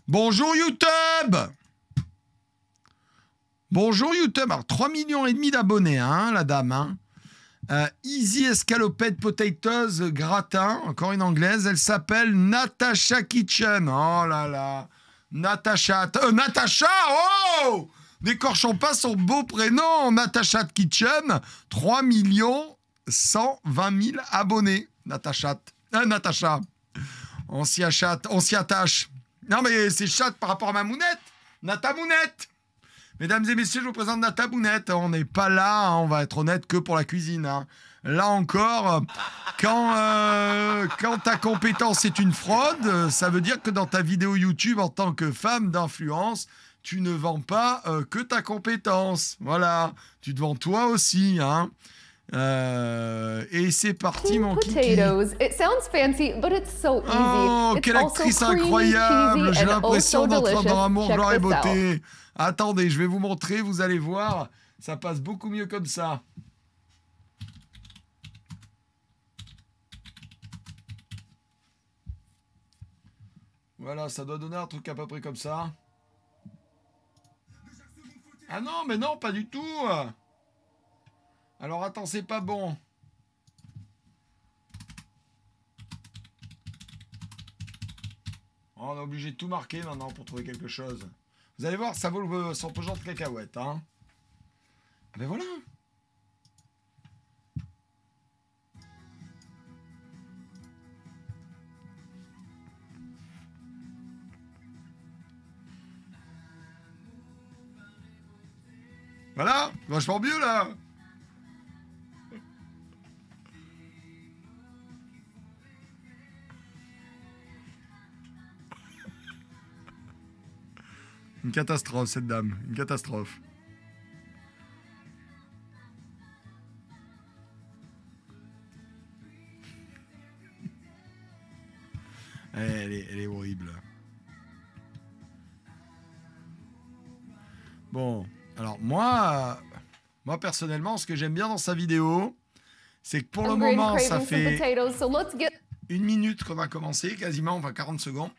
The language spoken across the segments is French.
Bonjour YouTube. Bonjour YouTube. Alors 3,5 millions d'abonnés, hein, la dame. Hein. Easy Escaloped Potatoes gratin, encore une anglaise. Elle s'appelle Natasha Kitchen. Oh là là. Natasha. Natasha, oh, n'écorchons pas son beau prénom. Natasha Kitchen. 3 120 000 abonnés. Natasha. Natasha. On s'y attache. Non, mais c'est chatte par rapport à ma mounette. Nata Mounette. Mesdames et messieurs, je vous présente Nata Mounette. On n'est pas là, hein, on va être honnête, que pour la cuisine. Hein. Là encore, quand ta compétence est une fraude, ça veut dire que dans ta vidéo YouTube, en tant que femme d'influence, tu ne vends pas que ta compétence. Voilà, tu te vends toi aussi. Hein. Et c'est parti, mon kiki. It sounds fancy, but it's so easy. Oh, quelle actrice incroyable! J'ai l'impression d'entrer dans Amour, gloire et beauté. Attendez, je vais vous montrer, vous allez voir. Ça passe beaucoup mieux comme ça. Voilà, ça doit donner un truc à peu près comme ça. Ah non, mais non, pas du tout. Alors attends, c'est pas bon. Oh, on est obligé de tout marquer maintenant pour trouver quelque chose. Vous allez voir, ça vaut son pesant de cacahuètes. Hein. Ah ben voilà. Voilà, vachement mieux là. Une catastrophe, cette dame. Une catastrophe. Elle est horrible. Bon, alors moi personnellement, ce que j'aime bien dans sa vidéo, c'est que pour le moment, ça fait 1 minute qu'on a commencé, quasiment, enfin 40 secondes.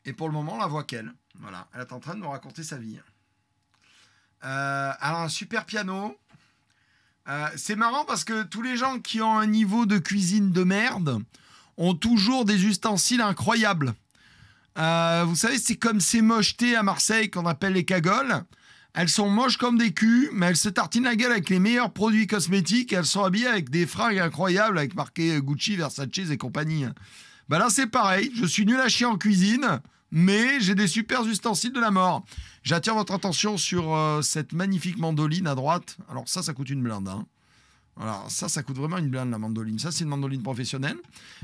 Et pour le moment, on la voit qu'elle. Voilà, elle est en train de nous raconter sa vie. Alors, un super piano. C'est marrant parce que tous les gens qui ont un niveau de cuisine de merde ont toujours des ustensiles incroyables. Vous savez, c'est comme ces mochetés à Marseille qu'on appelle les cagoles. Elles sont moches comme des culs, mais elles se tartinent la gueule avec les meilleurs produits cosmétiques. Elles sont habillées avec des fringues incroyables, avec marqué Gucci, Versace et compagnie. Bah là, c'est pareil. Je suis nul à chier en cuisine, mais j'ai des super ustensiles de la mort. J'attire votre attention sur cette magnifique mandoline à droite. Alors ça coûte une blinde. Hein. Voilà, ça coûte vraiment une blinde, la mandoline. Ça, c'est une mandoline professionnelle.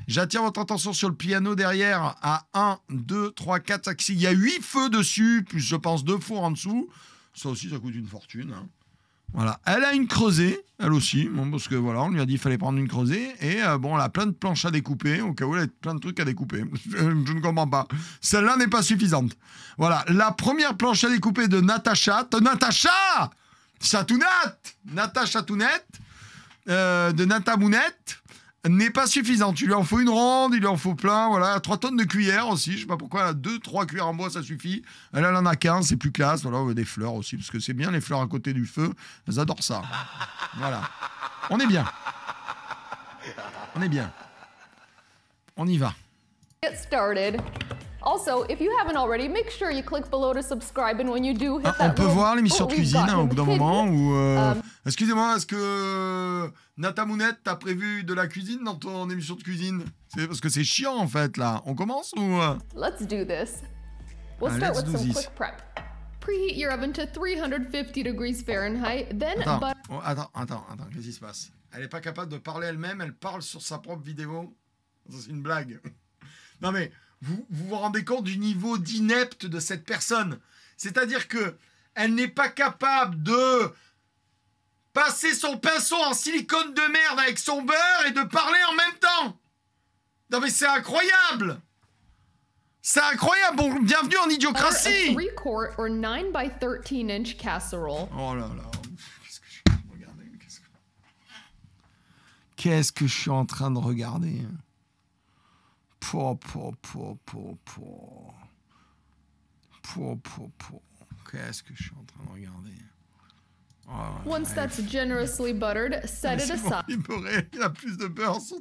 J'attire votre attention sur le piano derrière à 1, 2, 3, 4, 5, 6. Il y a 8 feux dessus, plus je pense 2 fours en dessous. Ça aussi, ça coûte une fortune. Hein. Voilà. Elle a une creusée, elle aussi. Bon, parce que voilà, on lui a dit qu'il fallait prendre une creusée. Et bon, elle a plein de planches à découper, au cas où elle a plein de trucs à découper. Je ne comprends pas. Celle-là n'est pas suffisante. Voilà. La première planche à découper de Natasha Chatounette, de Nata Mounette, n'est pas suffisante. Il lui en faut une ronde, il lui en faut plein. Voilà, 3 tonnes de cuillères aussi. Je sais pas pourquoi, 2-3 cuillères en bois, ça suffit. Elle en a 15, c'est plus classe. Voilà, des fleurs aussi, parce que c'est bien les fleurs à côté du feu. Elles adorent ça. Voilà. On est bien. On est bien. On y va. Get started. Also, if you haven't already, make sure you click below to subscribe, and when you do, hit that. On peut voir l'émission de cuisine hein, au bout d'un moment où. Excusez-moi, est-ce que Nata Mounette, t'as prévu de la cuisine dans ton émission de cuisine? C'est parce que c'est chiant en fait là. On commence ou Let's do this. We'll start with some quick prep. Preheat your oven to 350 degrees Fahrenheit, then Attends, qu'est-ce qui se passe? Elle est pas capable de parler elle-même, elle parle sur sa propre vidéo. C'est une blague. Non mais vous vous rendez compte du niveau d'inepte de cette personne? C'est-à-dire que elle n'est pas capable de passer son pinceau en silicone de merde avec son beurre et de parler en même temps. Non mais c'est incroyable. C'est incroyable. Bon, bienvenue en idiocratie. 3-quart or 9 by 13-inch casserole. Oh là là. Qu'est-ce que je suis en train de regarder? Qu'est-ce que je suis en train de regarder? Qu'est-ce que je suis en train de regarder? Once that's generously buttered, set it aside. Il y a plus de beurre sur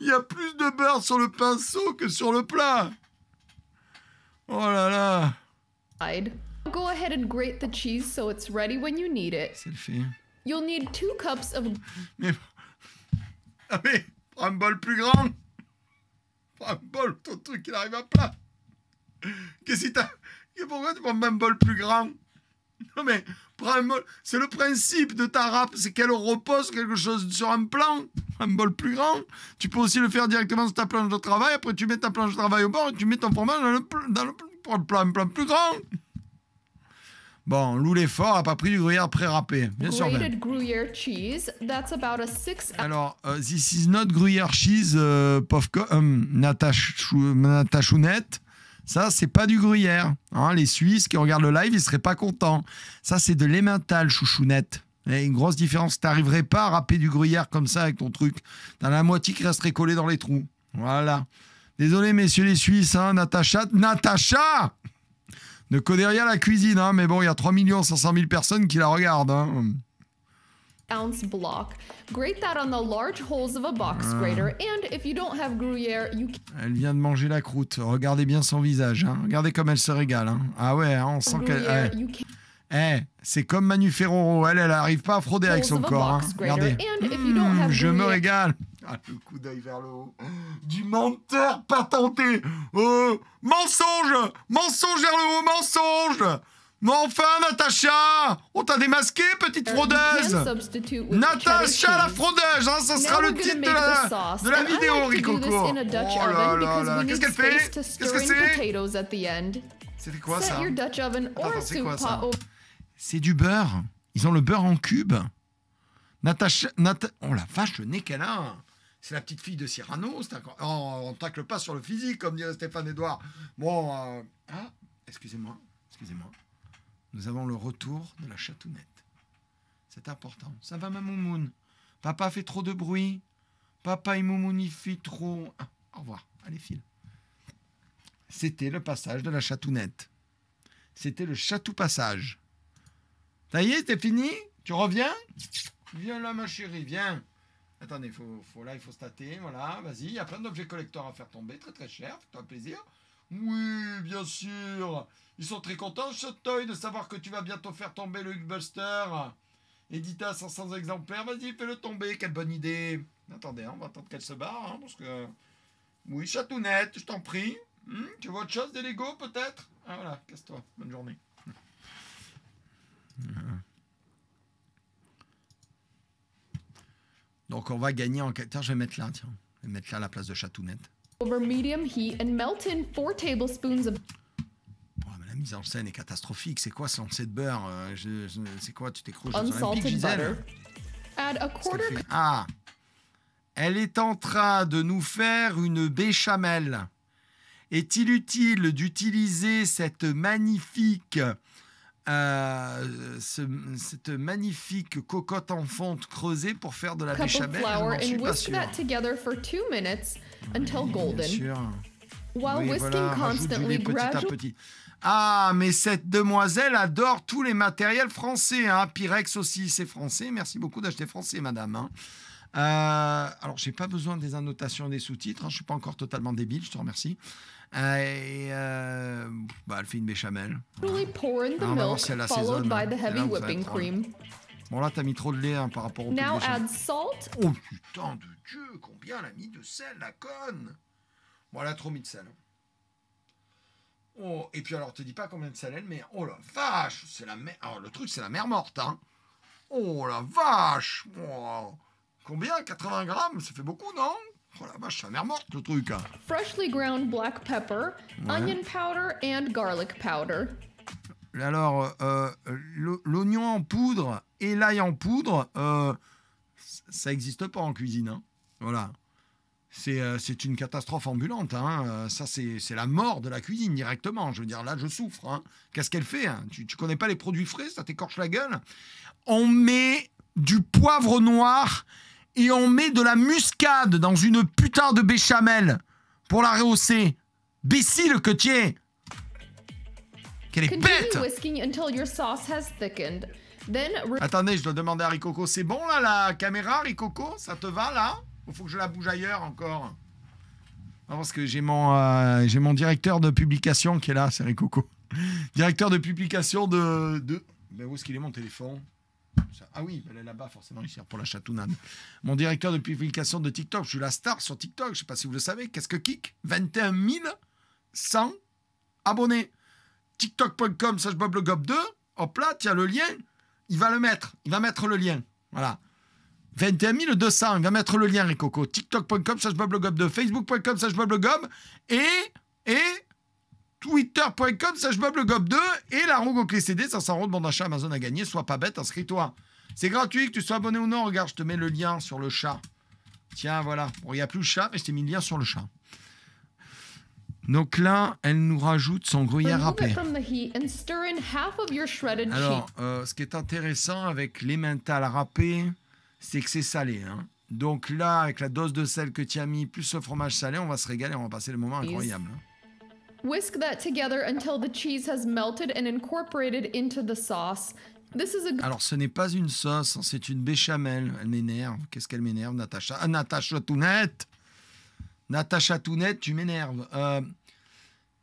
Il y a plus de beurre sur le pinceau que sur le plat. Oh là là. Go ahead and grate the cheese so it's ready when you need it. C'est le fait. You'll need 2 cups of... Mais prends un bol plus grand. Prends un bol, ton truc il arrive à plat. Qu'est-ce que t'as... Pourquoi tu prends un bol plus grand? Non mais, prends un bol... C'est le principe de ta râpe, c'est qu'elle repose quelque chose sur un plan. Un bol plus grand. Tu peux aussi le faire directement sur ta planche de travail. Après tu mets ta planche de travail au bord et tu mets ton fromage dans le plat plus grand. Bon, Lou l'effort a pas pris du gruyère pré-râpé. Bien sûr. Grated Gruyere cheese, that's about a 6... Alors, this is not Gruyère cheese, Natachounette. Ça, c'est pas du gruyère. Hein, les Suisses qui regardent le live, ils seraient pas contents. Ça, c'est de l'emmental, chouchounette. Et une grosse différence. T'arriverais pas à râper du gruyère comme ça avec ton truc. T'as la moitié qui resterait collée dans les trous. Voilà. Désolé, messieurs les Suisses, hein, Natacha ne connaît rien à la cuisine, hein, mais bon, il y a 3 500 000 personnes qui la regardent. Hein. Ounce block. Grate that on the large holes of a box grater, and if you don't have Gruyere, you can... Elle vient de manger la croûte. Regardez bien son visage. Hein. Regardez comme elle se régale. Hein. Ah ouais, hein, on sent qu'elle... c'est comme Manu Ferrero. Elle arrive pas à frauder avec son corps. Hein. Regardez. Je me régale. Ah, le coup d'œil vers le haut. Du menteur patenté. Mensonge. Mensonge vers le haut. Mensonge. Mais enfin, Natacha, on t'a démasqué, petite fraudeuse. Natacha, la fraudeuse, hein, ça sera le titre de la vidéo, Ricoco. Oh là là là, qu'est-ce qu'elle fait? Qu'est-ce que c'est? C'était quoi ça? Attends, c'est quoi ça? C'est du beurre. Ils ont le beurre en cube. Natacha, oh la vache, le nez qu'elle a. C'est la petite fille de Cyrano. On tacle pas sur le physique, comme dirait Stéphane Edouard. Bon, excusez-moi. Nous avons le retour de la chatounette. C'est important. Ça va, ma moumoune? Papa fait trop de bruit. Papa, il moumounifie trop. Ah, au revoir. Allez, file. C'était le passage de la chatounette. C'était le chatou-passage. Ça y est, c'est fini? Tu reviens? Viens là, ma chérie, viens. Attendez, il faut stater. Voilà, vas-y. Il y a plein d'objets collecteurs à faire tomber. Très, très cher. Fais-toi plaisir. Oui, bien sûr. Ils sont très contents, Shotoy, de savoir que tu vas bientôt faire tomber le Hulkbuster. Édité à 500 exemplaires. Vas-y, fais-le tomber. Quelle bonne idée. Attendez, hein, on va attendre qu'elle se barre. Hein, parce que... Oui, chatounette, je t'en prie. Tu veux autre chose, des Lego, peut-être? Ah, voilà, casse-toi. Bonne journée. Donc, on va gagner en... Tiens, je vais mettre là, tiens. Je vais mettre là à la place de chatounette. Over medium heat and melt in 4 tablespoons of... La mise en scène est catastrophique. C'est quoi ce lancer de beurre? C'est quoi? Tu t'écrouches sur Unsalted butter. Add a quarter... Ah! Elle est en train de nous faire une béchamel. Est-il utile d'utiliser cette magnifique... cette magnifique cocotte en fonte creusée pour faire de la béchamel? Je n'en suis pas sûr. Bien sûr. While whisking constantly, petit à petit. Ah, mais cette demoiselle adore tous les matériels français. Hein. Pyrex aussi, c'est français. Merci beaucoup d'acheter français, madame. Hein. Alors, j'ai pas besoin des annotations des sous-titres. Hein. Je suis pas encore totalement débile, je te remercie. Elle fait une béchamel. On va voir si elle assaisonne. Bon, là, t'as mis trop de lait hein, par rapport au Now add salt. Oh, putain de Dieu, combien elle a mis de sel, la conne. Bon, elle a trop mis de sel. Oh, et puis alors, te dis pas combien de sel elle met. Oh la vache, c'est la mer... Alors, le truc, c'est la mer morte, hein. Oh la vache. Oh. Combien? 80 grammes? Ça fait beaucoup, non? Oh la vache, c'est la mer morte, le truc. Hein. Freshly ground black pepper, onion powder and garlic powder. Alors, l'oignon en poudre et l'ail en poudre, ça n'existe pas en cuisine. Hein. Voilà. C'est une catastrophe ambulante. Hein. Ça, c'est la mort de la cuisine directement. Je veux dire, là, je souffre. Hein. Qu'est-ce qu'elle fait hein? Tu connais pas les produits frais? Ça t'écorche la gueule. On met du poivre noir et on met de la muscade dans une putain de béchamel. pour la rehausser. Bécile que tu es. Qu'elle est bête. Continue whisking until your sauce has thickened. Then Attendez, je dois demander à Ricoco. C'est bon là la caméra, Ricoco? Ça te va là? Ou faut que je la bouge ailleurs encore? Non, parce que j'ai mon directeur de publication qui est là, c'est Ricoco. Directeur de publication de... Ben, où est-ce qu'il est mon téléphone? Ah oui, elle est là-bas, forcément, il sert pour la chatounade. Mon directeur de publication de TikTok, je suis la star sur TikTok, je ne sais pas si vous le savez. Qu'est-ce que Kik? 21 100 abonnés. TikTok.com/BobLeGob2. Hop là, tiens le lien. Il va mettre le lien. Voilà. 21 200. Il va mettre le lien, Ricoco. TikTok.com/BobLeGob2. Facebook.com/BobLeGob. Et Twitter.com/BobLeGob2. Et la roue au clé CD, 500 € de bon d'achat Amazon à gagner. Sois pas bête, inscris-toi. C'est gratuit, que tu sois abonné ou non. Regarde, je te mets le lien sur le chat. Tiens, voilà. Bon, il n'y a plus le chat, mais je t'ai mis le lien sur le chat. Donc là, elle nous rajoute son gruyère râpé. Alors, ce qui est intéressant avec l'emmental râpé, c'est que c'est salé. Hein. Donc là, avec la dose de sel que tu as mis, plus ce fromage salé, on va se régaler, on va passer le moment incroyable. Whisk that together until the cheese has melted and incorporated into the sauce. This is a... Alors, ce n'est pas une sauce, c'est une béchamel. Elle m'énerve. Qu'est-ce qu'elle m'énerve, Natacha? Ah, Natacha Tounette! Natacha Tounette, tu m'énerves.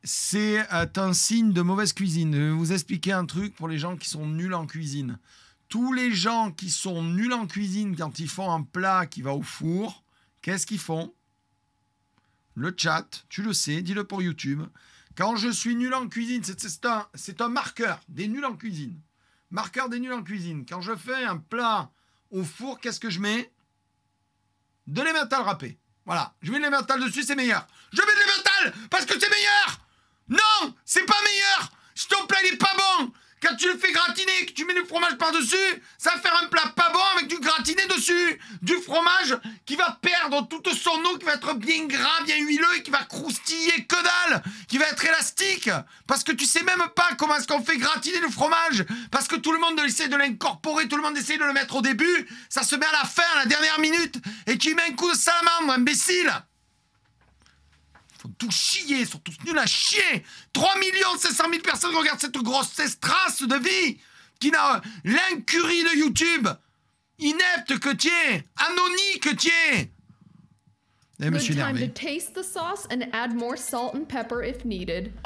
C'est un signe de mauvaise cuisine. Je vais vous expliquer un truc pour les gens qui sont nuls en cuisine. Tous les gens qui sont nuls en cuisine, quand ils font un plat qui va au four, qu'est-ce qu'ils font? Le chat, tu le sais, dis-le pour YouTube. Quand je suis nul en cuisine, c'est un marqueur des nuls en cuisine. Marqueur des nuls en cuisine. Quand je fais un plat au four, qu'est-ce que je mets? De l'emmental râpé. Voilà, je mets de l'emmental dessus, c'est meilleur. Je mets de l'emmental parce que c'est meilleur. Non, c'est pas meilleur. Si ton plat il est pas bon, quand tu le fais gratiner, que tu mets du fromage par-dessus, ça va faire un plat pas bon avec du gratiné dessus. Du fromage qui va perdre toute son eau, qui va être bien gras, bien huileux et qui va croustiller que dalle, qui va être élastique. Parce que tu sais même pas comment est-ce qu'on fait gratiner le fromage. Parce que tout le monde essaie de l'incorporer, tout le monde essaie de le mettre au début. Ça se met à la fin, à la dernière minute. Et tu mets un coup de salamandre, imbécile. Faut tout chier, ils sont tous nuls à chier. 3 500 000 personnes regardent cette grosse trace de vie qui n'a l'incurie de YouTube. Inepte que tu es, anonyme que tu es. Et me suis énervé.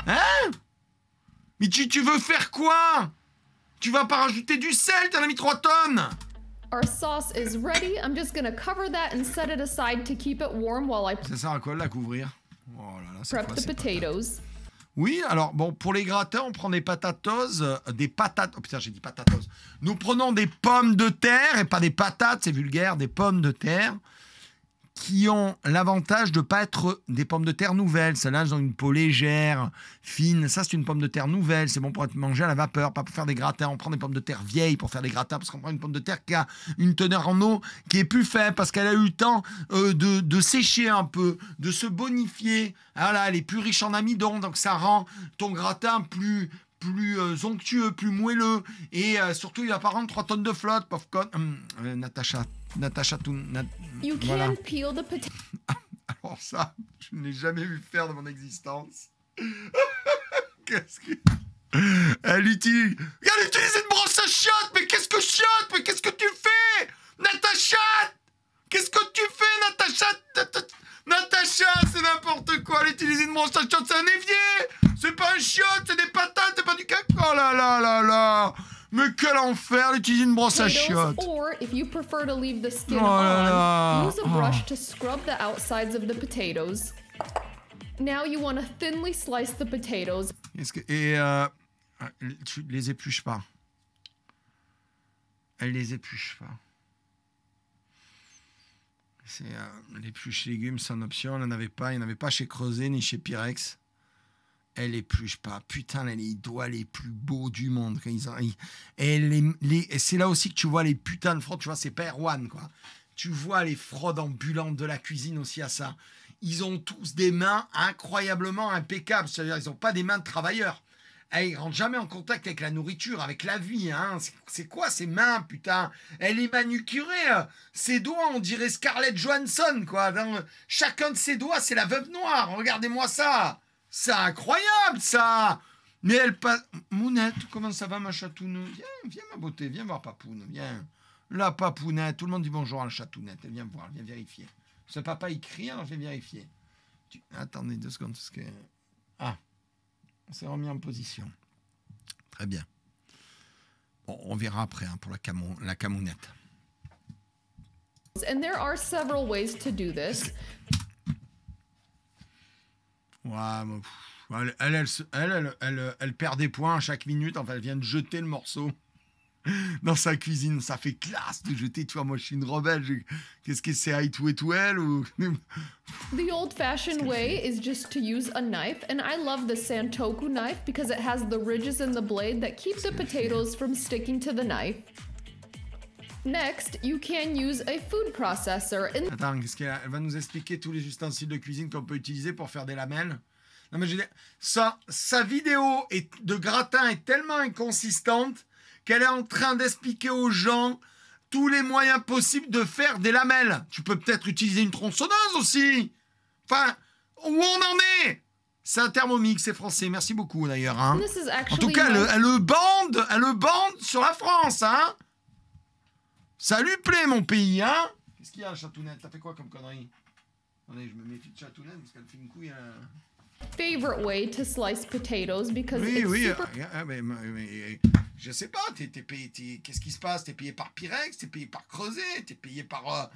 Hein? Mais tu veux faire quoi? Tu vas pas rajouter du sel, t'en as mis 3 tonnes. Our sauce is ready. I'm just gonna cover that and set it aside to keep it warm while I Ça sert à quoi de la couvrir? Oh là là, prep the potatoes. Oui, alors bon, pour les gratins, on prend des patatos, des patates. Oh putain, j'ai dit patatos. Nous prenons des pommes de terre et pas des patates, c'est vulgaire, des pommes de terre qui ont l'avantage de ne pas être des pommes de terre nouvelles. Celles-là, elles ont une peau légère, fine. Ça, c'est une pomme de terre nouvelle. C'est bon pour être mangé à la vapeur, pas pour faire des gratins. On prend des pommes de terre vieilles pour faire des gratins parce qu'on prend une pomme de terre qui a une teneur en eau qui est plus faible parce qu'elle a eu le temps de sécher un peu, de se bonifier. Voilà, elle est plus riche en amidon, donc ça rend ton gratin plus onctueux, plus moelleux. Et surtout, il va pas rendre 3 tonnes de flotte, pauvre con. Natacha, You voilà. can peel the potato. Alors ça, je ne l'ai jamais vu faire de mon existence. Qu'est-ce que... Elle utilise une brosse à chiottes. Mais qu'est-ce que chiotte? Mais qu'est-ce que tu fais, Natacha? Qu'est-ce que tu fais, Natacha? Natacha, c'est n'importe quoi. Elle utilise une brosse à chiottes, c'est un évier. C'est pas un chiotte, c'est des patates, c'est pas du caca. Oh là là là là. Mais quel enfer, elle utilise une brosse à chiottes. Or, if you prefer to leave the skin on, use a brush to scrub the outsides of the potatoes. Now you want to thinly slice the potatoes. Tu les épluches pas. Elle les épluche pas. L'épluche légumes, c'est une option. Elle n'en avait pas. Il n'y en avait pas chez Creuset ni chez Pyrex. Elle épluche pas. Putain, elle a les doigts les plus beaux du monde. Et c'est là aussi que tu vois les putains de fraudes. Tu vois, c'est pas Erwan, quoi. Tu vois les fraudes ambulantes de la cuisine aussi à ça. Ils ont tous des mains incroyablement impeccables. C'est-à-dire, ils n'ont pas des mains de travailleurs. il rentre jamais en contact avec la nourriture, avec la vie. Hein. C'est quoi ses mains, putain? Elle est manucurée. Ses doigts, on dirait Scarlett Johansson, quoi. Dans chacun de ses doigts, c'est la veuve noire. Regardez-moi ça. C'est incroyable, ça. Mais elle passe... Mounette, comment ça va, ma chatoune? Viens, ma beauté, viens voir Papoune, viens. La Papounette, tout le monde dit bonjour à la chatounette. Elle vient me voir, elle vient vérifier. Ce papa, il crie, alors je vais vérifier. Attendez 2 secondes, parce que... Ah, on s'est remis en position. Très bien. Bon, on verra après hein, pour la camounette. And there are several ways to do this. Ouais, elle perd des points à chaque minute. Enfin, elle vient de jeter le morceau dans sa cuisine. Ça fait classe de jeter. Tu vois, moi, je suis une rebelle. Qu'est-ce que c'est, Aïtouetouel ou... The old-fashioned way is just to use a knife, and I love the Santoku knife because it has the ridges in the blade that keep the potatoes from sticking to the knife. Next, you can use a food processor. Attends, qu'est-ce qu'elle va nous expliquer tous les ustensiles de cuisine qu'on peut utiliser pour faire des lamelles. Non mais je veux dire, sa vidéo de gratin est tellement inconsistante qu'elle est en train d'expliquer aux gens tous les moyens possibles de faire des lamelles. Tu peux peut-être utiliser une tronçonneuse aussi. Enfin, où on en est? C'est un Thermomix, c'est français. Merci beaucoup d'ailleurs. Hein. En tout cas, elle le bande sur la France. Hein. Ça lui plaît, mon pays. Hein. Qu'est-ce qu'il y a, Chatounette? T'as fait quoi comme connerie? Attendez, je me méfie de Chatounette parce qu'elle fait une couille... Favorite way to slice potatoes because oui, it's oui, super... mais je sais pas, t'es payé, qu'est-ce qui se passe? T'es payé par Pyrex, t'es payé par Creuset, t'es payé par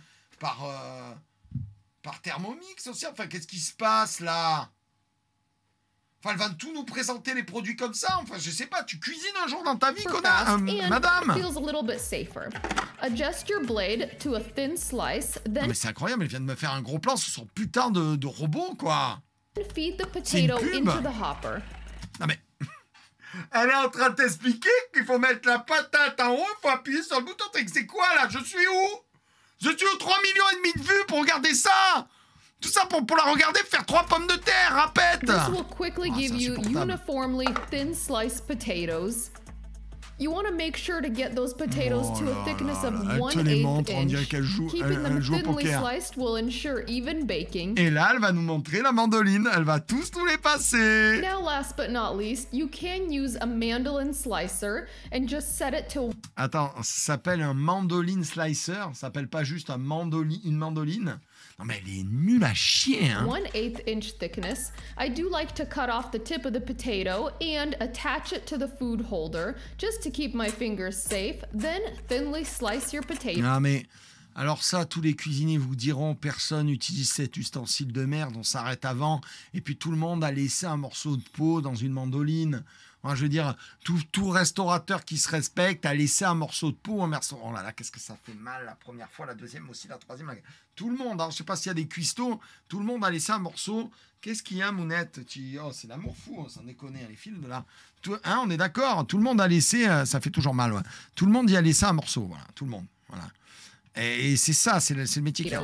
Thermomix aussi. Enfin, qu'est-ce qui se passe là? Enfin, elle va tout nous présenter les produits comme ça. Enfin, je sais pas, tu cuisines un jour dans ta vie, madame? Feels a little bit safer. Adjust your blade to a thin slice, then... Non, mais c'est incroyable, elle vient de me faire un gros plan sur son putain de robot, quoi. Feed the potato into the hopper. Non mais... Elle est en train de t'expliquer qu'il faut mettre la patate en haut, il faut appuyer sur le bouton. C'est quoi là? Je suis où? Je suis aux 3,5 millions de vues pour regarder ça. Tout ça pour la regarder faire 3 pommes de terre, répète. This will quickly give you uniformly thin sliced potatoes. You want to make sure to get those potatoes to a thickness of 1/8 inch. Keeping them thinly sliced will ensure even baking. Et là, elle va nous montrer la mandoline. Elle va tous nous les passer. Now, last but not least, you can use a mandolin slicer and just set it to... Attends, ça s'appelle un mandoline slicer. Ça s'appelle pas juste une mandoline. Non mais elle est nulle à chier, hein. 1/8 inch thickness. I do like to cut off the tip of the potato and attach it to the food holder just to keep my fingers safe. Then thinly slice your potato. Ah mais alors ça, tous les cuisiniers vous diront, personne n'utilise cet ustensile de merde, on s'arrête avant. Et puis tout le monde a laissé un morceau de peau dans une mandoline. Moi, je veux dire, tout restaurateur qui se respecte a laissé un morceau de peau, un morceau... Oh là là, qu'est-ce que ça fait mal la première fois, la deuxième aussi, la troisième. Tout le monde, hein, je ne sais pas s'il y a des cuistots, tout le monde a laissé un morceau. Qu'est-ce qu'il y a, Mounette? Oh, c'est l'amour fou, sans déconner, les fils de là. Hein, on est d'accord, tout le monde a laissé, ça fait toujours mal, ouais. Tout le monde y a laissé un morceau, voilà, tout le monde. Voilà. Et c'est ça, c'est le métier qu'il y a.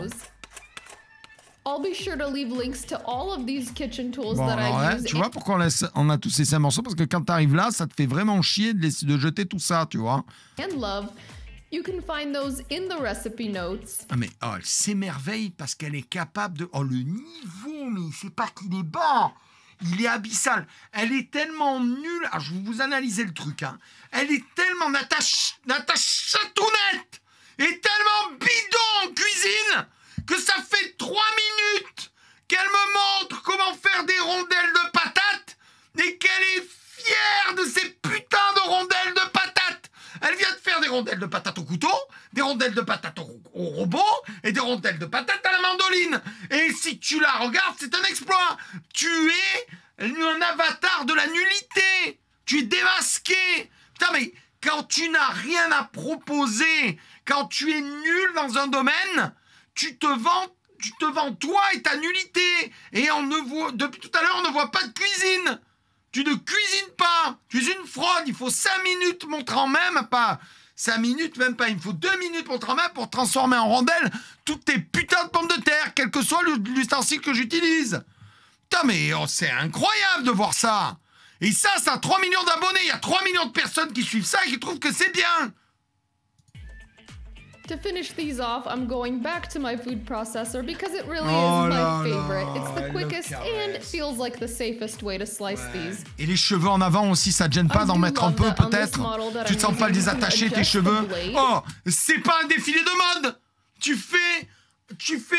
I'll be sure to leave links to all of these kitchen tools bon, that I use. Tu vois pourquoi on a tous laissé un morceau? Parce que quand tu arrives là, ça te fait vraiment chier de jeter tout ça, tu vois. And love. You can find those in the recipe notes. Ah mais elle s'émerveille parce qu'elle est capable de... Oh, le niveau, mais c'est pas qu'il est bon. Il est abyssal. Elle est tellement nulle. Alors, je vais vous analyser le truc. Hein. Elle est tellement... Natacha Chatounette est tellement bidon en cuisine que ça fait 3 minutes qu'elle me montre comment faire des rondelles de patates et qu'elle est fière de ces putains de rondelles de patates. Elle vient de faire des rondelles de patates au couteau, des rondelles de patates au robot et des rondelles de patates à la mandoline. Et si tu la regardes, c'est un exploit. Tu es un avatar de la nullité. Tu es démasqué. Putain, mais quand tu n'as rien à proposer, quand tu es nul dans un domaine... Tu te vends toi et ta nullité. Et depuis tout à l'heure, on ne voit pas de cuisine. Tu ne cuisines pas. Tu es une fraude. Il faut 5 minutes montrer en même pas. 5 minutes, même pas. Il me faut 2 minutes montrer en même pour transformer en rondelles toutes tes putains de pommes de terre, quel que soit l'ustensile que j'utilise. Putain, mais c'est incroyable de voir ça. Et ça a 3 millions d'abonnés. Il y a 3 millions de personnes qui suivent ça et qui trouvent que c'est bien. To finish these off, I'm going back to my food processor because it really is my favorite. It's the quickest and it feels like the safest way to slice these. Et les cheveux en avant aussi, ça te gêne pas d'en mettre un peu peut-être? Tu te sens pas les attacher tes cheveux? Oh, c'est pas un défilé de mode. Tu fais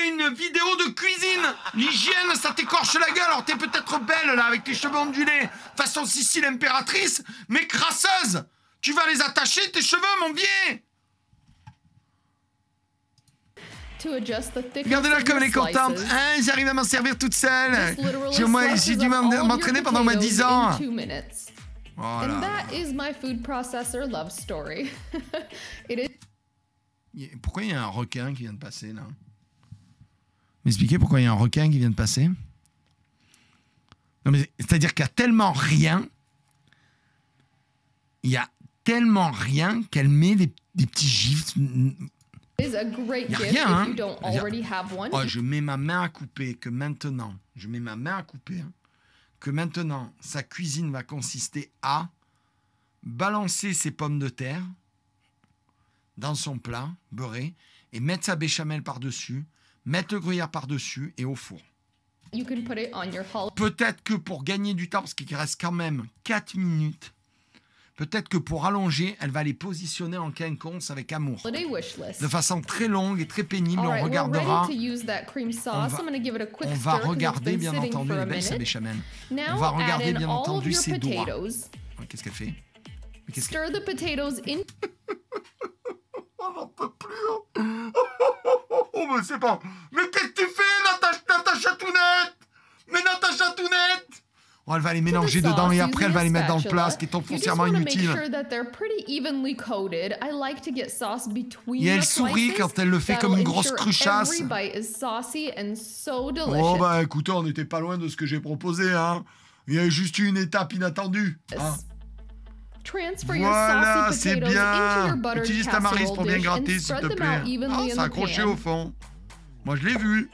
une vidéo de cuisine. L'hygiène, ça t'écorche la gueule. Alors t'es peut-être belle là avec tes cheveux ondulés, façon Sicile impératrice, mais crasseuse. Tu vas les attacher tes cheveux, mon biais. Regardez-la comme elle est contente. Hein, j'arrive à m'en servir toute seule. J'ai dû m'entraîner pendant 10 ans. Voilà. Pourquoi il y a un requin qui vient de passer là? M'expliquez pourquoi il y a un requin qui vient de passer? Non mais c'est-à-dire qu'il y a tellement rien. Il y a tellement rien qu'elle met des petits gifs. Il n'y a rien, hein. Oh, je mets ma main à couper que maintenant, sa cuisine va consister à balancer ses pommes de terre dans son plat beurré et mettre sa béchamel par-dessus, mettre le gruyère par-dessus et au four. Peut-être que pour gagner du temps, parce qu'il reste quand même 4 minutes, peut-être que pour allonger, elle va les positionner en quinconce avec amour. De façon très longue et très pénible, on regardera. On va regarder, bien entendu, elle est belle sa béchamel. On va regarder, bien entendu, ses doigts. Qu'est-ce qu'elle fait? Stir the potatoes in. Oh, j'en peux plus. Oh, mais c'est bon. Mais qu'est-ce que tu fais, Natacha Tounette? Mais Natacha Tounette! Oh, elle va les mélanger dedans et après elle va les mettre dans le plat, ce qui est foncièrement inutile. Et elle sourit quand elle le fait comme une grosse cruchasse. Oh bah écoutez, on n'était pas loin de ce que j'ai proposé, hein. Il y a juste une étape inattendue. Hein. Voilà, c'est bien. Utilise ta maryse pour bien gratter, s'il te plaît. Ah, c'est accroché au fond. Moi, je l'ai vu.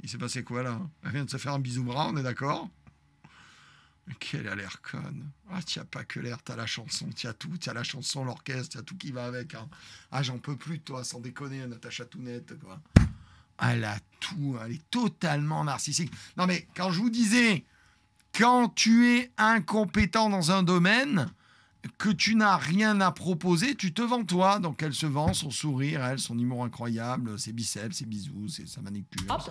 Il s'est passé quoi, là? Elle vient de se faire un bisou bras, on est d'accord? Qu'elle a l'air conne. Ah, t'as pas que l'air, t'as la chanson, t'as tout. T'as la chanson, l'orchestre, t'as tout qui va avec. Hein. Ah, j'en peux plus de toi, sans déconner, Natacha Tounette, quoi. Elle a tout, elle est totalement narcissique. Non, mais quand je vous disais, quand tu es incompétent dans un domaine, que tu n'as rien à proposer, tu te vends toi. Donc elle se vend, son sourire, elle, son humour incroyable, ses biceps, ses bisous, sa manicure. Parce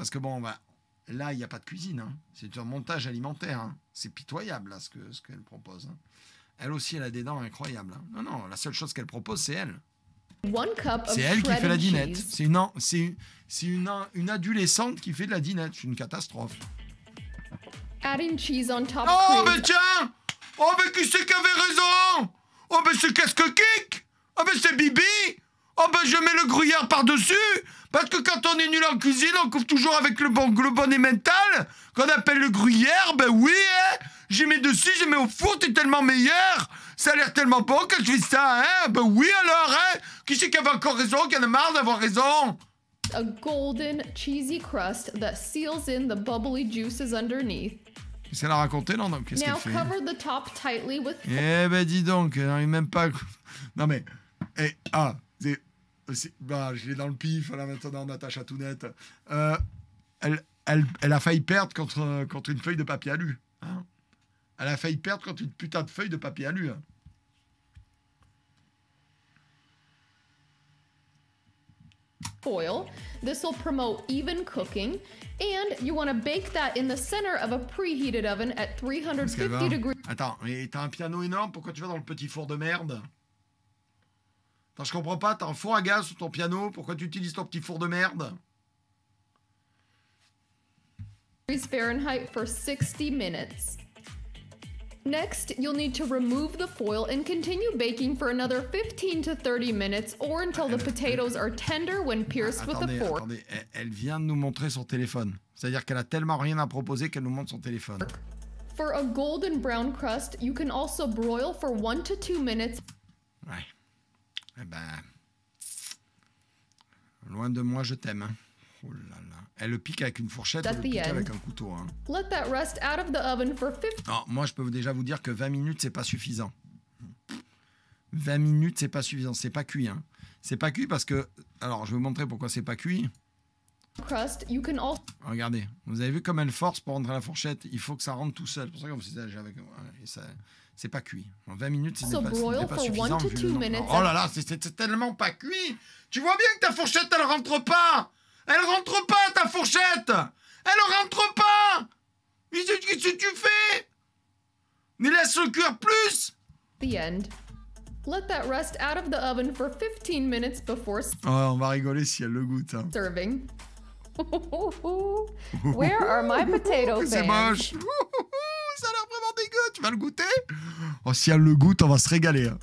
que bon, bah, là, il n'y a pas de cuisine. Hein. C'est un montage alimentaire. Hein. C'est pitoyable, là, ce qu'elle propose. Hein. Elle aussi, elle a des dents incroyables. Hein. Non, la seule chose qu'elle propose, c'est elle. C'est elle qui fait la dinette. C'est une adolescente qui fait de la dinette. C'est une catastrophe. Oh, mais tiens! Oh, mais qui c'est qui avait raison? Oh, mais c'est Qu'est-ce que Kick? Oh, mais c'est Bibi? Oh, ben je mets le gruyère par-dessus. Parce que quand on est nul en cuisine, on couvre toujours avec le bon emmental qu'on appelle le gruyère. Ben oui, hein? J'y mets dessus, je mets au four, t'es tellement meilleur. Ça a l'air tellement bon que je fais ça, hein? Ben oui alors, hein? Qui c'est qui avait encore raison, qui en a marre d'avoir raison? A golden, cheesy crust that seals in the bubbly juices underneath. Qu'est-ce qu'elle a raconté, non? Qu'est-ce qu'elle fait? Cover the top tightly with... Eh ben dis donc, elle n'arrive même pas... Non mais... bah, je l'ai dans le pif, là maintenant, Natacha Tounette. Elle a failli perdre contre une feuille de papier alu. Hein? Elle a failli perdre contre une putain de feuille de papier alu. Hein? Foil. This will promote even cooking, and you want to bake that in the center of a preheated oven at 350 degrees. Attends, mais t'as un piano énorme, pourquoi tu vas dans le petit four de merde? Attends, je comprends pas, t'as un four à gaz sous ton piano, pourquoi tu utilises ton petit four de merde? Fahrenheit for 60 minutes. Next, you'll need to remove the foil and continue baking for another 15 to 30 minutes or until the potatoes are tender when pierced with a fork. Attendez, elle vient de nous montrer son téléphone. C'est-à-dire qu'elle a tellement rien à proposer qu'elle nous montre son téléphone. For a golden brown crust, you can also broil for 1 to 2 minutes. Ouais. Eh ben... Loin de moi, je t'aime. Hein. Oh là là. Elle le pique avec une fourchette, elle le pique avec un couteau. Hein. Let that rest out of the oven for 50. Non, moi, je peux déjà vous dire que 20 minutes, c'est pas suffisant. 20 minutes, c'est pas suffisant. C'est pas cuit. Hein. C'est pas cuit parce que... Alors, je vais vous montrer pourquoi c'est pas cuit. Crust, you can also... Regardez, vous avez vu comme elle force pour rentrer la fourchette. Il faut que ça rentre tout seul. C'est pour ça que c'est pas cuit. En 20 minutes, c'est pas suffisant. Oh là là, c'est tellement pas cuit. Tu vois bien que ta fourchette, elle rentre pas. Elle rentre pas, ta fourchette. Elle rentre pas. Qu'est-ce que tu fais? Mais laisse-le cuire plus. The end. Let that rest out of the oven for 15 minutes before... Oh, on va rigoler si elle le goûte. Hein. Serving. Where are my potatoes? C'est moche. Ça a l'air vraiment dégueu. Tu vas le goûter? Oh, si elle le goûte, on va se régaler. Hein.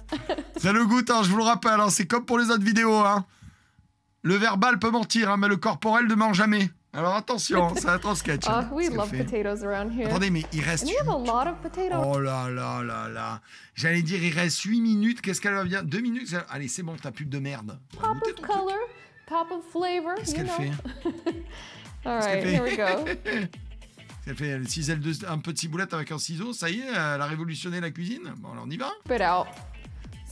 Si elle le goûte, hein, je vous le rappelle. Hein, c'est comme pour les autres vidéos. Hein. Le verbal peut mentir, hein, mais le corporel ne ment jamais. Alors attention, ça va être un sketch. Hein, we love potatoes around here. Attendez, mais il reste... We have a lot of potatoes. Oh là là là là. J'allais dire, il reste 8 minutes. Qu'est-ce qu'elle va bien? 2 minutes? Allez, c'est bon, ta pub de merde. Pop of color, pop of flavor. Qu'est-ce qu'elle fait? All right, here we go. Elle fait, elle cisèle un peu de ciboulette avec un ciseau. Ça y est, elle a révolutionné la cuisine. Bon, alors on y va. Spit out.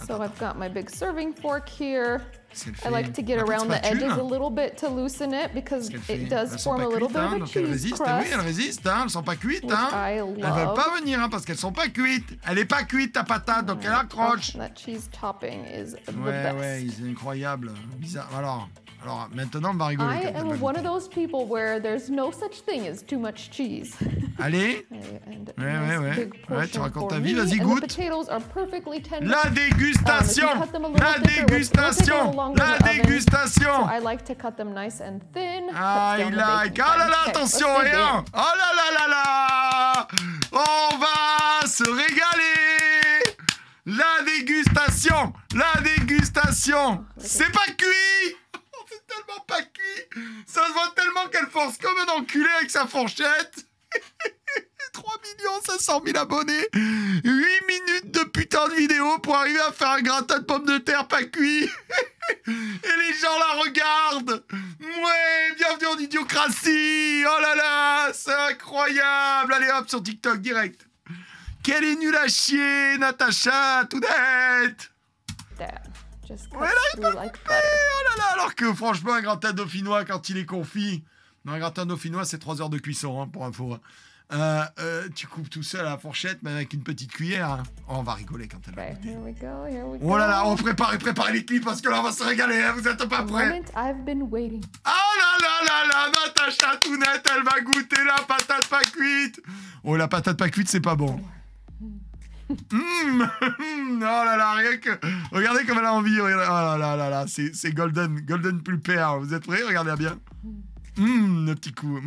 So I've got my big serving fork here. I like to get around the edges a little bit to loosen it because it does form a little bit of a cheese crust. Oui, elles résistent, hein, elles sont pas cuites. Hein. Elles veulent pas venir hein, parce qu'elles sont pas cuites. Elle est pas cuite ta patate, donc elle accroche. That cheese topping is the best. Ouais, c'est incroyable. Bizarre. Alors maintenant, on va rigoler. I am one of those people where there's no such thing as too much cheese. Allez. Ouais, tu racontes ta vie, vas-y, goûte. La dégustation. La dégustation. La dégustation. I like to cut them nice and thin. Oh là là, attention, rien. Oh là là là là. On va se régaler. La dégustation. La dégustation. C'est pas cuit. C'est tellement pas cuit. Ça se voit tellement qu'elle force comme un enculé avec sa fourchette. 3 500 000 abonnés. 8 minutes de putain de vidéo pour arriver à faire un gratin de pommes de terre pas cuit. Et les gens la regardent. Ouais, bienvenue en idiocratie. Oh là là, c'est incroyable. Allez hop, sur TikTok direct. Quelle est nulle à chier, Natacha, tout net. Ouais, elle arrive like oh là là, alors que franchement, un gratin dauphinois, quand il est confit, non, un gratin dauphinois, c'est 3 heures de cuisson, hein, pour info. Tu coupes tout seul à la fourchette, mais avec une petite cuillère. Hein. Oh, on va rigoler quand elle va goûter. Oh là là, on préparez les clips parce que là, on va se régaler. Hein, vous êtes pas prêts? Oh là là là là, Natacha tout net, elle va goûter la patate pas cuite. Oh, la patate pas cuite, c'est pas bon. Oh là là, rien que... Regardez comme elle a envie. Oh là là là là, c'est golden pulper. Vous êtes prêts? Regardez bien. Le petit coup.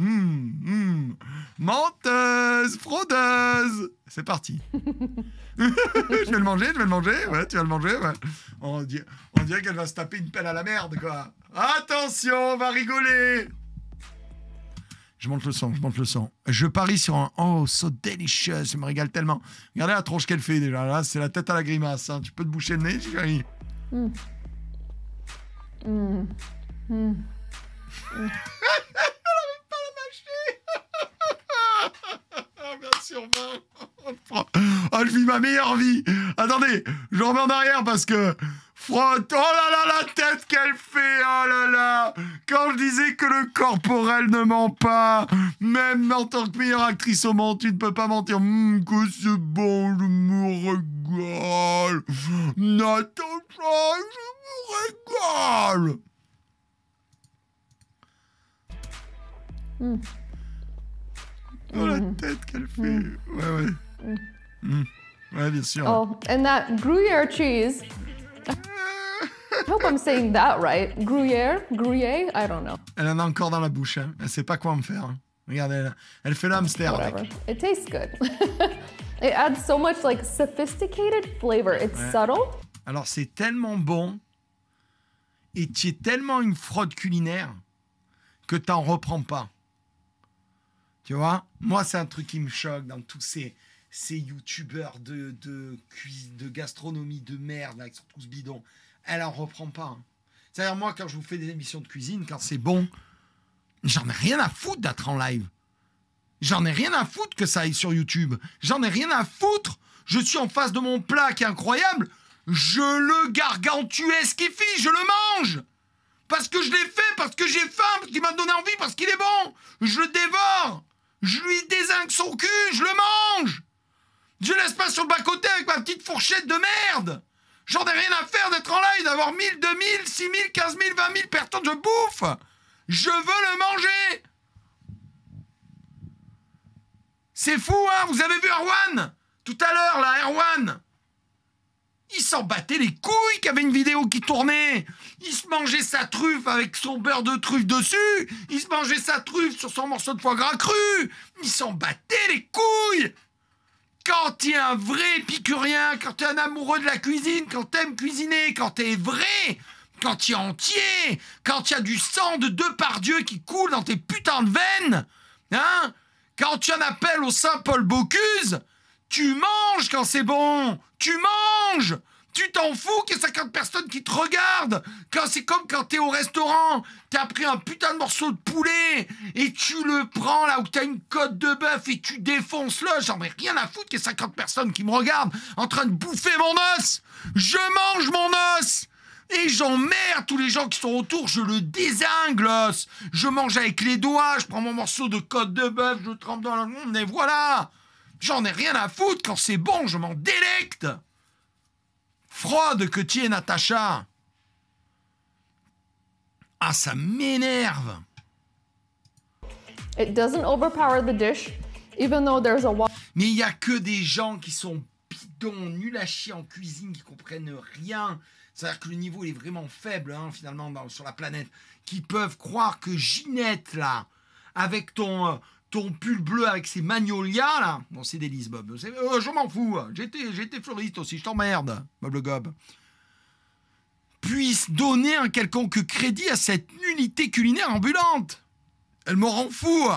Menteuse, fraudeuse. C'est parti. Je vais le manger. Ouais, tu vas le manger. Ouais. On dirait qu'elle va se taper une pelle à la merde, quoi. Attention, on va rigoler. Je monte le son. Je parie sur un... Oh, so delicious. Je me régale tellement. Regardez la tronche qu'elle fait, déjà. Là, c'est la tête à la grimace. Hein. Tu peux te boucher le nez, chérie. Elle n'arrive pas à la mâcher. Bien sûr, oh, je vis ma meilleure vie. Attendez, je remets en arrière parce que... Frotte, oh là là, la tête qu'elle fait, oh là là. Quand je disais que le corporel ne ment pas, même en tant que meilleure actrice au monde, tu ne peux pas mentir. Que c'est bon, je me régale. Natacha, je me régale. Oh, la tête qu'elle fait. Ouais. Ouais, bien sûr. Oh, and that Gruyere cheese. I hope I'm saying that right. Gruyere? I don't know. Elle en a encore dans la bouche. Hein. Elle sait pas quoi en faire. Hein. Regardez, elle fait l'hamster avec. It tastes good. It adds so much like sophisticated flavor. It's subtle. Alors c'est tellement bon et tu es tellement une fraude culinaire que t'en reprends pas. Tu vois? Moi, c'est un truc qui me choque dans tous ces youtubeurs de gastronomie de merde là, qui sont tous bidons. Elle en reprend pas. Hein. C'est-à-dire, moi, quand je vous fais des émissions de cuisine, quand c'est bon, J'en ai rien à foutre d'être en live. J'en ai rien à foutre que ça aille sur YouTube. J'en ai rien à foutre. Je suis en face de mon plat qui est incroyable. Je le gargantuesquifie, je le mange. Parce que je l'ai fait, parce que j'ai faim, parce qu'il m'a donné envie, parce qu'il est bon. Je le dévore. Je lui dézingue son cul, je le mange. Je laisse pas sur le bas-côté avec ma petite fourchette de merde. J'en ai rien à faire d'être en live, d'avoir 1000, 2000, 6000, 15 000, 20 000 personnes, je bouffe. Je veux le manger. C'est fou, hein? Vous avez vu Erwan? Tout à l'heure, là, Erwan. Il s'en battait les couilles qu'il y avait une vidéo qui tournait. Il se mangeait sa truffe avec son beurre de truffe dessus. Il se mangeait sa truffe sur son morceau de foie gras cru. Il s'en battait les couilles. Quand tu es un vrai épicurien, quand tu es un amoureux de la cuisine, quand tu aimes cuisiner, quand tu es vrai, quand tu es entier, quand il y a du sang de Depardieu qui coule dans tes putains de veines, hein? Quand tu en appelles au Saint-Paul Bocuse, tu manges quand c'est bon. Tu manges. Tu t'en fous qu'il y ait 50 personnes qui te regardent. Quand c'est comme quand t'es au restaurant, t'as pris un putain de morceau de poulet et tu le prends là où t'as une côte de bœuf et tu défonces-le. J'en ai rien à foutre qu'il y ait 50 personnes qui me regardent en train de bouffer mon os. Je mange mon os. Et j'emmerde tous les gens qui sont autour, je le dézingue, l'os. Je mange avec les doigts, je prends mon morceau de côte de bœuf, je trempe dans la monde, et voilà. J'en ai rien à foutre, quand c'est bon, je m'en délecte. Froide que tu es, Natacha. Ah, ça m'énerve. It doesn't overpower the dish, even though there's a... Mais il y a que des gens qui sont bidons, nuls à chier en cuisine, qui comprennent rien. C'est-à-dire que le niveau il est vraiment faible, hein, finalement, sur la planète, qui peuvent croire que Ginette, là, avec ton pull bleu, avec ses magnolias, là, bon, c'est délice, Bob, je m'en fous, j'étais fleuriste aussi, je t'emmerde, Bob le Gob, puisse donner un quelconque crédit à cette nullité culinaire ambulante. Elle me rend fou.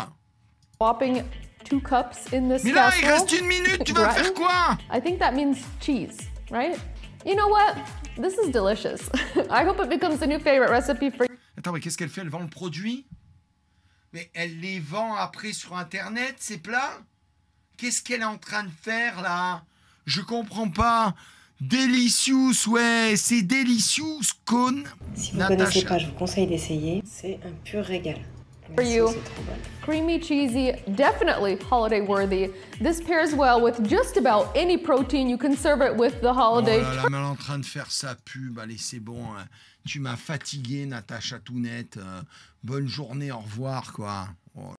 Swapping 2 cups in this Mais là, il reste 1 minute, tu vas faire quoi? I think that means cheese, right? You know what? This is delicious. I hope it becomes a new favorite recipe for you. Attends, mais qu'est-ce qu'elle fait? Elle vend le produit? Mais elle les vend après sur Internet, ces plats? Qu'est-ce qu'elle est en train de faire, là? Je comprends pas. Delicious, ouais, c'est delicious, con. Si vous ne connaissez pas, je vous conseille d'essayer. C'est un pur régal. For you. Creamy, cheesy, definitely holiday worthy. This pairs well with just about any protein. You can serve it with the holiday. Oh là là, mais elle est en train de faire sa pub. Allez, c'est bon. Hein. Tu m'as fatigué, Natacha Tounette. Bonne journée, au revoir, quoi. Oh.